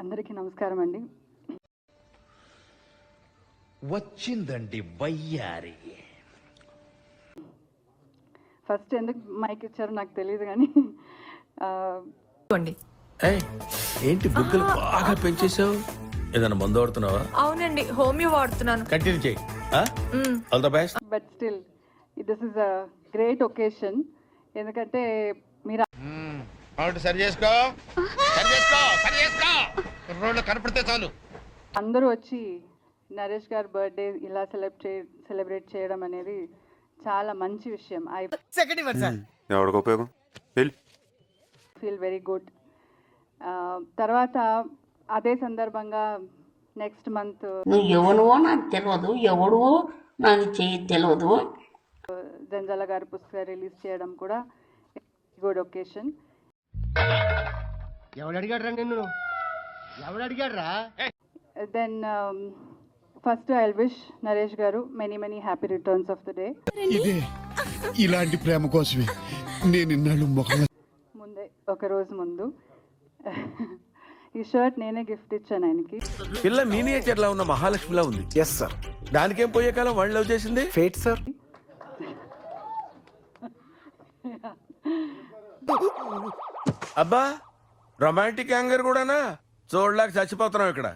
అందరికీ నమస్కారం అండి. వచ్చిందండి వయ్యారి. ఫస్ట్ ఎందుకు మైక్ ఇచ్చారో నాకు తెలియదు కానీ ఏంటి బుగ్గలు బాగా పెంచేసావు? ఏదైనా మందు వాడుతున్నావా? అవునండి, హోమియో వాడుతున్నాను. కంటిన్యూ చేయి. All the best. But still this is a great occasion. ఎందుకంటే మీరు సరి చేసుకో రోడ్లు కనపడితే చాలు. అందరూ వచ్చి నరేష్ గారి బర్త్డే ఇలా సెలబ్రేట్ చేయడం అనేది చాలా మంచి విషయం. I feel very good. తర్వాత అదే సందర్భంగా నెక్స్ట్ మంత్ నువ్వు ఎవరువో నాకు తెలియదు, ఎవడు నాకు తెలియదు, జంజాల గారి పుస్తకం రిలీజ్ చేయడం కూడా good occasion. Then first I wish Naresh garu many happy returns of the day. ఇలాంటి ప్రేమ కోసమే నేను ఇన్నాళ్ళు ముందే ఒక రోజు ముందు ఈ షర్ట్ నేనే గిఫ్ట్ ఇచ్చాను ఆయనకి. పిల్ల మీనియేచర్ లా ఉన్న మహాలక్ష్మిలా ఉంది. Yes sir. దానికేం పోయే కాలం వాళ్ళు లవ్ చేసింది. Fate sir. అబ్బా రొమాంటిక్ యాంగర్ కూడానా? చూడలేక చచ్చిపోతున్నాం ఇక్కడ.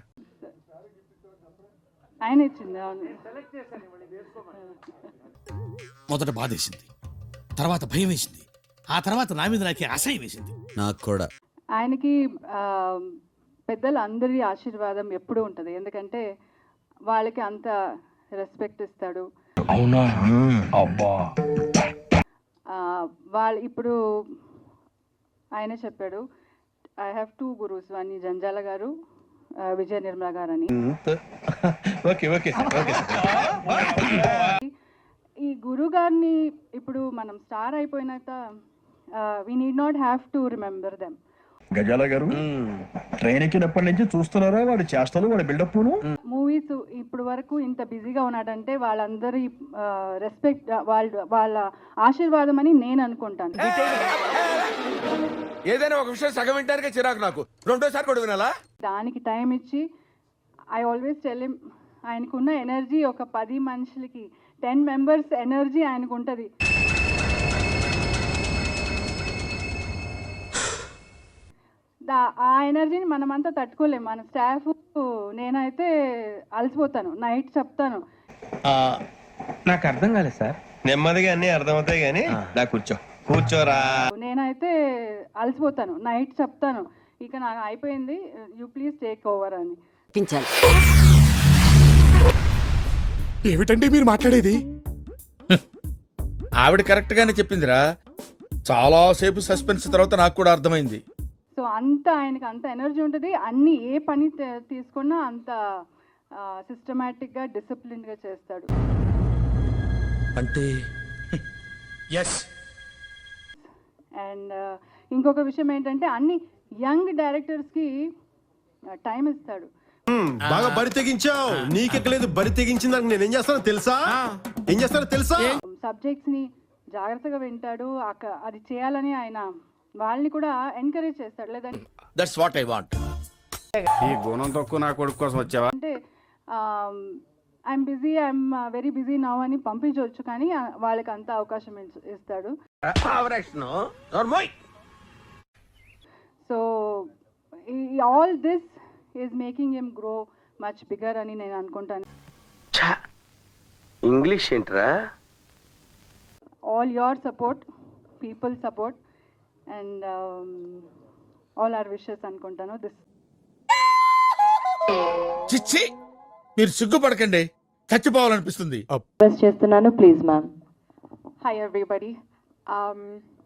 ఆయన ఇచ్చింది. మొదట బాధేసింది, తర్వాత భయం వేసింది, ఆ తర్వాత నా మీద నాకే అసహ్యం వేసింది. నాకు కూడా ఆయనకి పెద్దల అందరి ఆశీర్వాదం ఎప్పుడూ ఉంటుంది. ఎందుకంటే వాళ్ళకి అంత రెస్పెక్ట్ ఇస్తాడు. అవునా? అబ్బా వాళ్ళు ఇప్పుడు ఆయనే చెప్పాడు, I have 2 gurus, one Janjala గారు, విజయ నిర్మల గారు అని. ఈ గురువు గారిని ఇప్పుడు మనం స్టార్ అయిపోయినాక we need not have to remember them. Ghazala గారు ట్రైన్ ఎక్కినప్పటి నుంచి చూస్తున్నారా వాడి చేష్టలు, వాడి బిల్డప్? మూవీస్ ఇప్పుడు వరకు ఇంత బిజీగా ఉన్నాడంటే వాళ్ళందరి రెస్పెక్ట్, వాళ్ళ ఆశీర్వాదం అని నేను అనుకుంటాను. ఏదైనా ఒక విషయం సగం వింటానికే చిరాకు నాకు. రెండోసారి కూడా వినాలా? దానికి టైం ఇచ్చి ఐ ఆల్వేస్ టెల్ హిమ్, ఆయనకున్న ఎనర్జీ ఒక 10 మనుషులకి 10 మెంబర్స్ ఎనర్జీ ఆయనకు ఉంటుంది. ఆ ఎనర్జీని మనమంతా తట్టుకోలేము. మన స్టాఫ్, నేనైతే అలసిపోతాను, నైట్ చెప్తాను. నాకు అర్థం కాలేదు సార్. నెమ్మదిగా అన్ని అర్థమవుతాయి కానీ కూర్చోరా. నేనైతే అలసిపోతాను, నైట్ చెప్తాను, ఇక నాకు అయిపోయింది, యూ ప్లీజ్ టేక్ ఓవర్ అని. ఏమిటండి మీరు మాట్లాడేది? ఆవిడ కరెక్ట్ గానే చెప్పిందిరా. చాలా సేపు సస్పెన్స్ తర్వాత నాకు కూడా అర్థమైంది. సో అంత ఆయనకి అంత ఎనర్జీ ఉంటుంది. అన్ని ఏ పని తీసుకున్నా అంత సిస్టమేటిక్గా డిసిప్లిన్గా చేస్తాడు. అంటే అండ్ ఇంకొక విషయం ఏంటంటే అన్ని యంగ్ డైరెక్టర్స్కి టైం ఇస్తాడు. బాగా బరి తెగించావు. నీకెక్కలేదు, బరి తెగించిన దానికి నేను ఏం చేస్తానో తెలుసా? సబ్జెక్ట్స్ని జాగ్రత్తగా వింటాడు. అది చేయాలని ఆయన వాళ్ళని కూడా ఎంకరేజ్ చేస్తాడు. లేదంటే దట్స్ వాట్ ఐ వాంట్. ఈ గుణం తక్కువ నా కొడుకు కోసం వచ్చావా? అంటే I'm busy, I'm very busy now అని పంపించవచ్చు, కానీ వాళ్ళకి అంత అవకాశం ఇస్తాడు. So all this is making him grow much bigger అని నేను అనుకుంటాను. ఇంగ్లీష్ ఏంట్రా? All your support, people support and all our wishes అనుకుంటాను. దిస్ చిచ్చి, మీరు సిగ్గుపడకండి, చచ్చిపోవాలనిపిస్తుంది. చేస్తున్నాను, please ma'am. Hi everybody.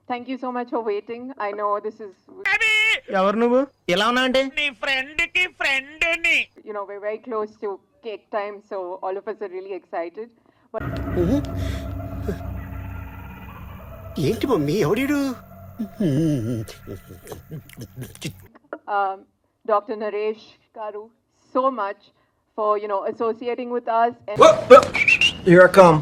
Thank you so much for waiting. I know this is, ఎవరు నువ్వు? ఎలా ఉన్నా అంటే నీ ఫ్రెండ్ కి ఫ్రెండ్ ని. you know, we're very close to cake time, so all of us are really excited. But ఏంటి mummy ఎవడీడు? Dr. Naresh Garu, so much for, you know, associating with us. And Here I come.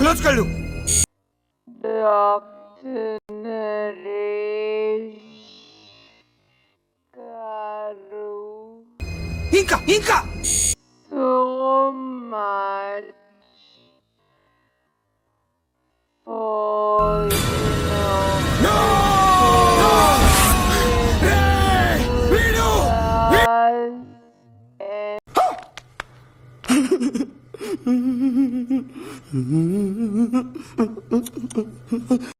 Close కళ్ళు. Dr. Naresh Garu ఇంకా so much for, us and